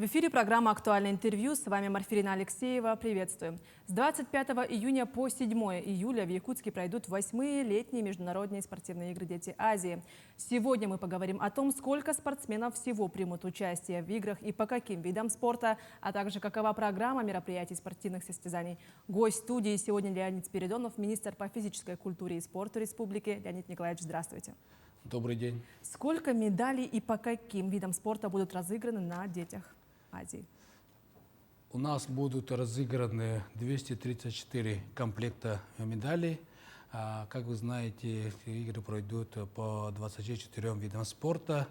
В эфире программа «Актуальное интервью». С вами Марфирина Алексеева. Приветствуем. С 25 июня по 7 июля в Якутске пройдут 8-е летние международные спортивные игры «Дети Азии». Сегодня мы поговорим о том, сколько спортсменов всего примут участие в играх и по каким видам спорта, а также какова программа мероприятий спортивных состязаний. Гость студии сегодня Леонид Спиридонов, министр по физической культуре и спорту республики. Леонид Николаевич, здравствуйте. Добрый день. Сколько медалей и по каким видам спорта будут разыграны на «Детях Азии»? У нас будут разыграны 234 комплекта медалей. Как вы знаете, эти игры пройдут по 24 видам спорта.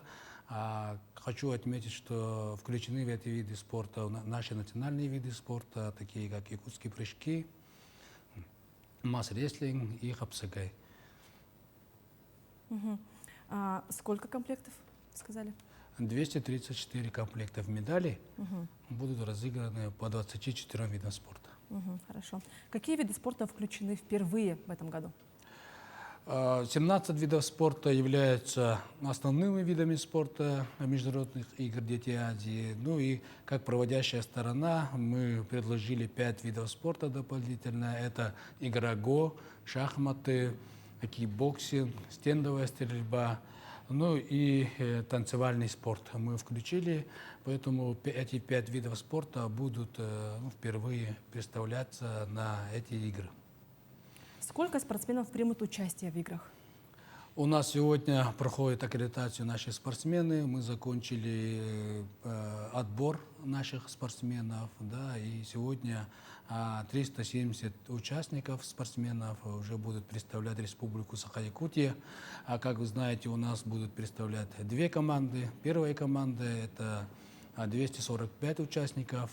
Хочу отметить, что включены в эти виды спорта наши национальные виды спорта, такие как якутские прыжки, масс-рестлинг и хапсагай. Сколько комплектов, сказали? 234 комплекта медалей будут разыграны по 24 видам спорта. Хорошо. Какие виды спорта включены впервые в этом году? 17 видов спорта являются основными видами спорта международных игр «Дети Азии». Ну и как проводящая сторона мы предложили 5 видов спорта дополнительно. Это игра го, шахматы, кикбоксинг, стендовая стрельба, ну и танцевальный спорт мы включили, поэтому эти 5 видов спорта будут впервые представляться на эти игры. Сколько спортсменов примут участие в играх? У нас сегодня проходит аккредитацию наши спортсмены. Мы закончили отбор наших спортсменов, да, и сегодня 370 участников, спортсменов уже будут представлять Республику Саха-Якутия. Как вы знаете, у нас будут представлять 2 команды. Первая команда – это 245 участников,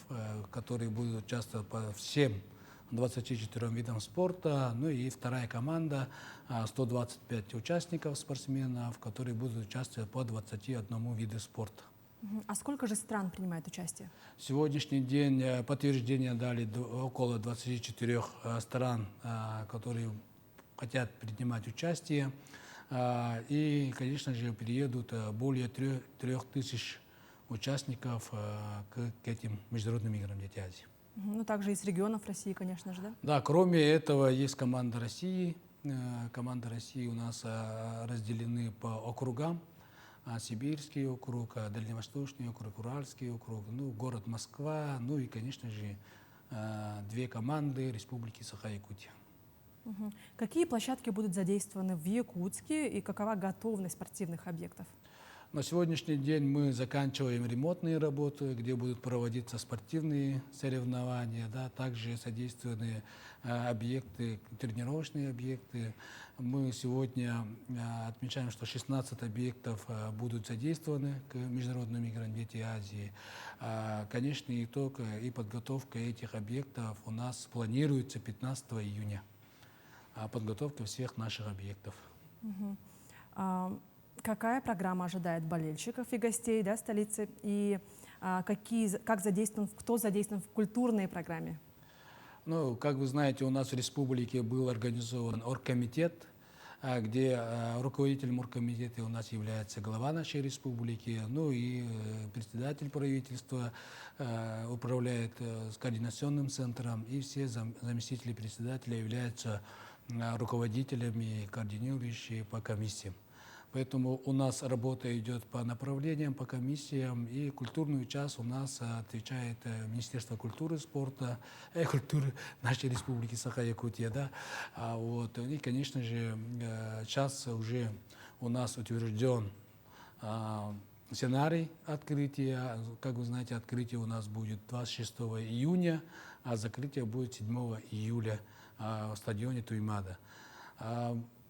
которые будут участвовать по всем 24 видам спорта. Ну и вторая команда 125 участников, спортсменов, которые будут участвовать по 21 виду спорта. А сколько же стран принимает участие? Сегодняшний день подтверждение дали около 24 стран, которые хотят принимать участие. И, конечно же, приедут более 3000 участников к этим международным играм «Дети Азии». Ну, также из регионов России, конечно же, да? Да, кроме этого есть команда России. Команда России у нас разделены по округам. Сибирский округ, Дальневосточный округ, Уральский округ, ну, город Москва, ну и, конечно же, 2 команды Республики Саха-Якутия. Какие площадки будут задействованы в Якутске и какова готовность спортивных объектов? На сегодняшний день мы заканчиваем ремонтные работы, где будут проводиться спортивные соревнования, да, также содействованы объекты, тренировочные объекты. Мы сегодня отмечаем, что 16 объектов будут задействованы к международным играм «Дети Азии». Конечный итог и подготовка этих объектов у нас планируется 15 июня. Подготовка всех наших объектов. Какая программа ожидает болельщиков и гостей, да, столицы? И кто задействован в культурной программе? Ну, как вы знаете, у нас в республике был организован оргкомитет, где руководителем оргкомитета у нас является глава нашей республики, ну и председатель правительства управляет с координационным центром, и все заместители председателя являются руководителями, координирующие по комиссиям. Поэтому у нас работа идет по направлениям, по комиссиям, и культурную часть у нас отвечает Министерство культуры и спорта, культуры нашей республики Саха-Якутия, да. Вот. И, конечно же, сейчас уже у нас утвержден сценарий открытия. Как вы знаете, открытие у нас будет 26 июня, а закрытие будет 7 июля в стадионе Туймада.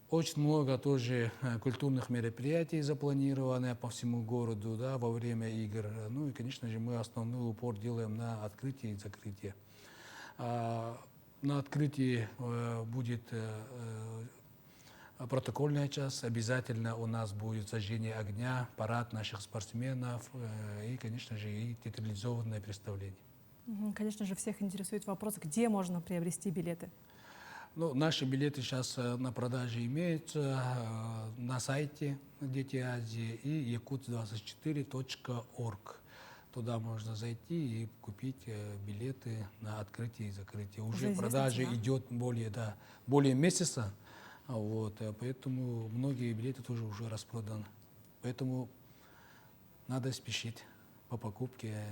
Очень много тоже культурных мероприятий запланировано по всему городу, да, во время игр. Ну и, конечно же, мы основной упор делаем на открытие и закрытие. На открытии будет протокольная часть. Обязательно у нас будет зажжение огня, парад наших спортсменов и, конечно же, и театрализованное представление. Конечно же, всех интересует вопрос, где можно приобрести билеты? Ну, наши билеты сейчас на продаже имеются на сайте «Дети Азии» и yakuts24.org. туда можно зайти и купить билеты на открытие и закрытие. Уже Уже известна продажа цена? идет более месяца, поэтому многие билеты тоже уже распроданы. Поэтому надо спешить по покупке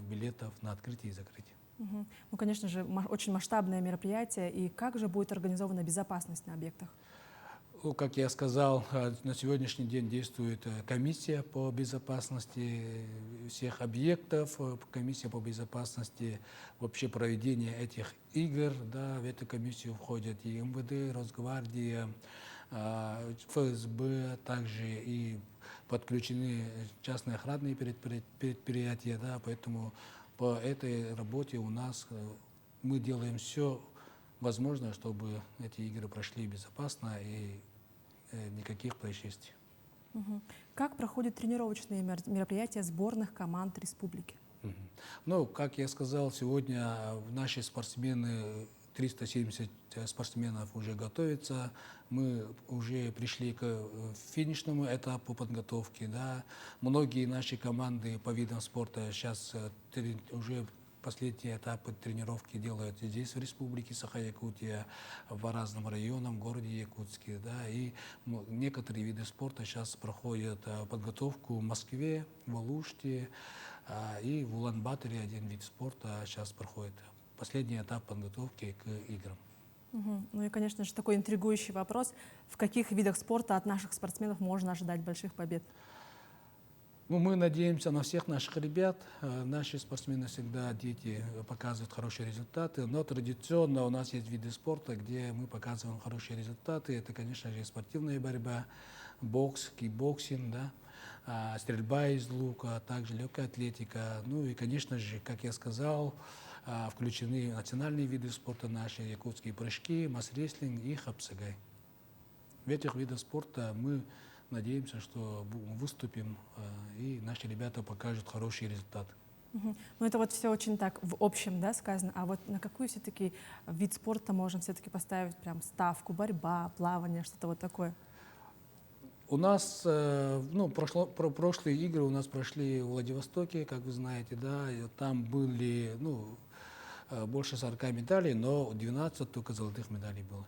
билетов на открытие и закрытие. Мгм. Ну, конечно же, очень масштабное мероприятие. И как же будет организована безопасность на объектах? Ну, как я сказал, на сегодняшний день действует комиссия по безопасности всех объектов, комиссия по безопасности вообще проведения этих игр. Да, в эту комиссию входят и МВД, Росгвардия, ФСБ, также и подключены частные охранные предприятия. Да, поэтому по этой работе у нас мы делаем все возможное, чтобы эти игры прошли безопасно и никаких происшествий. Мгм. Как проходят тренировочные мероприятия сборных команд республики? Мгм. Ну, как я сказал, сегодня наши спортсмены, 370 спортсменов уже готовятся. Мы уже пришли к финишному этапу подготовки. Да. Многие наши команды по видам спорта сейчас уже последние этапы тренировки делают здесь, в Республике Саха-Якутия, по разным районам, в городе Якутске. Да. И некоторые виды спорта сейчас проходят подготовку в Москве, в Алуште, и в Улан-Баторе один вид спорта сейчас проходит последний этап подготовки к играм. Мгм. Ну и, конечно же, такой интригующий вопрос. В каких видах спорта от наших спортсменов можно ожидать больших побед? Ну, мы надеемся на всех наших ребят. Наши спортсмены всегда, дети, показывают хорошие результаты. Но традиционно у нас есть виды спорта, где мы показываем хорошие результаты. Это, конечно же, спортивная борьба, бокс, кикбоксинг, да, стрельба из лука, а также легкая атлетика. Ну и, конечно же, как я сказал, включены национальные виды спорта наши, якутские прыжки, масс-рестлинг и хапсагай. В этих видах спорта мы надеемся, что выступим, и наши ребята покажут хороший результат. Мгм. Ну это вот все очень так в общем, да, сказано. А вот на какой все-таки вид спорта можем все-таки поставить прям ставку? Борьба, плавание, что-то вот такое? У нас, прошлые игры у нас прошли в Владивостоке, как вы знаете, да, и там были, больше 40 медалей, но 12 только золотых медалей было.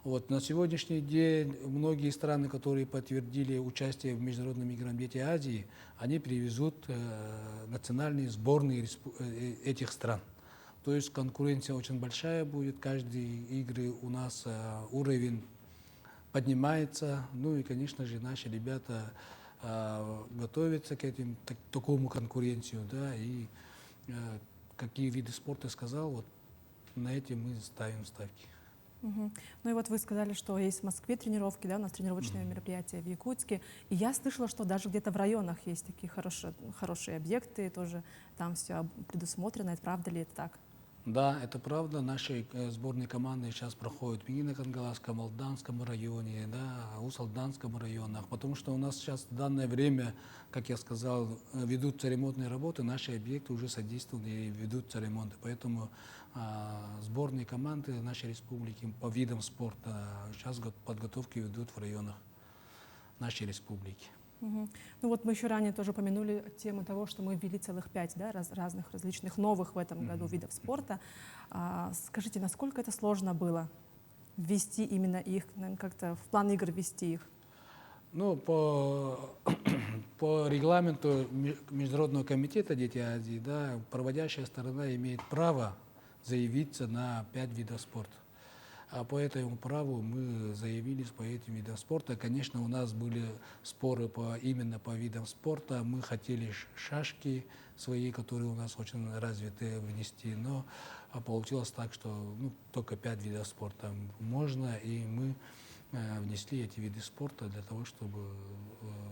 Вот, на сегодняшний день многие страны, которые подтвердили участие в международном играм «Дети Азии», они привезут национальные сборные этих стран. То есть конкуренция очень большая будет, каждые игры у нас уровень поднимается. Ну и, конечно же, наши ребята готовятся к такому конкуренцию. Да, и какие виды спорта сказал, вот на эти мы ставим ставки. Мгм. Ну и вот вы сказали, что есть в Москве тренировки, да, у нас тренировочные мероприятия в Якутске. И я слышала, что даже где-то в районах есть такие хорошие объекты, тоже там все предусмотрено. Это правда ли это так? Да, это правда. Наши сборные команды сейчас проходят в Минно-Кангаласском, Молданском районе, да, Усалданском районах, потому что у нас сейчас в данное время, как я сказал, ведутся ремонтные работы, наши объекты уже содействуют и ведутся ремонты. Поэтому сборные команды нашей республики по видам спорта сейчас подготовки ведут в районах нашей республики. Мгм. Ну вот мы еще ранее тоже упомянули тему того, что мы ввели целых 5, да, разных различных новых в этом году видов спорта. Скажите, насколько это сложно было ввести именно их, наверное, как-то в план игр ввести их? Ну, по регламенту Международного комитета «Дети Азии», да, проводящая сторона имеет право заявиться на 5 видов спорта. А по этому праву мы заявились по этим видам спорта. Конечно, у нас были споры именно по видам спорта. Мы хотели шашки свои, которые у нас очень развиты, внести, но получилось так, что только 5 видов спорта можно, и мы внесли эти виды спорта для того, чтобы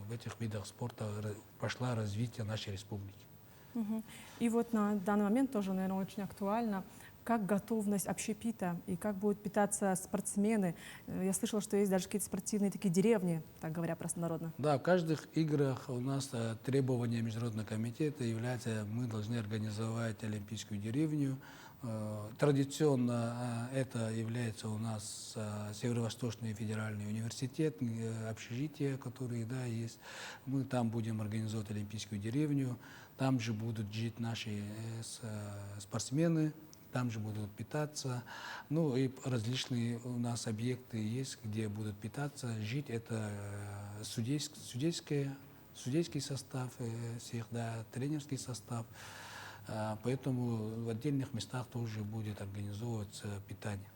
в этих видах спорта пошло развитие нашей республики. Мгм. И вот на данный момент тоже, наверное, очень актуально. Как готовность общепита и как будут питаться спортсмены? Я слышала, что есть даже какие-то спортивные такие деревни, так говоря простонародно. Да, в каждых играх у нас требование Международного комитета является, мы должны организовать олимпийскую деревню. Традиционно это является у нас Северо-Восточный федеральный университет, общежитие, которые, да, есть. Мы там будем организовывать олимпийскую деревню, там же будут жить наши спортсмены, там же будут питаться. Ну и различные у нас объекты есть, где будут питаться, жить. Это судейский состав всех, да, тренерский состав. Поэтому в отдельных местах тоже будет организовываться питание.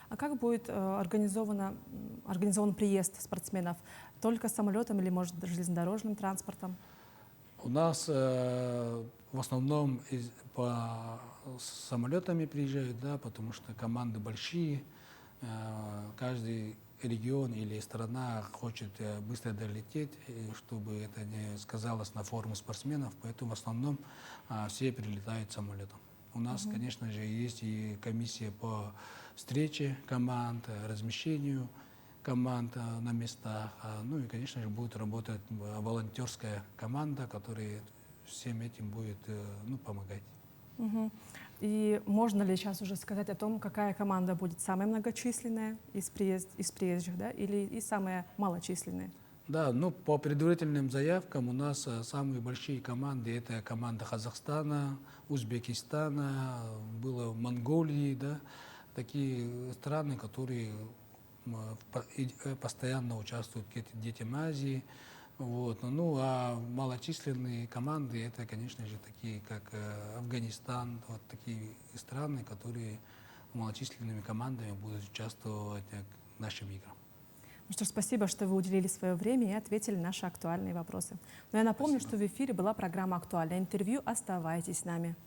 А как будет организован приезд спортсменов? Только самолетом или, может, железнодорожным транспортом? У нас в основном по самолетами приезжают, да, потому что команды большие, каждый регион или страна хочет быстро долететь, чтобы это не сказалось на форму спортсменов, поэтому в основном все прилетают самолетом. У нас, конечно же, есть и комиссия по встрече команд, размещению команд на местах. Ну и, конечно же, будет работать волонтерская команда, которая всем этим будет помогать. Мгм. И можно ли сейчас уже сказать о том, какая команда будет самая многочисленная из приезжих, да, или и самая малочисленная? Да, ну по предварительным заявкам у нас самые большие команды — это команда Казахстана, Узбекистана, было Монголии, да, такие страны, которые постоянно участвуют в детям Азии. Вот. Ну а малочисленные команды — это, конечно же, такие как Афганистан, вот такие страны, которые малочисленными командами будут участвовать в нашим играм. Ну что ж, спасибо, что вы уделили свое время и ответили на наши актуальные вопросы. Но я напомню, Спасибо. что в эфире была программа «Актуальное интервью». Оставайтесь с нами.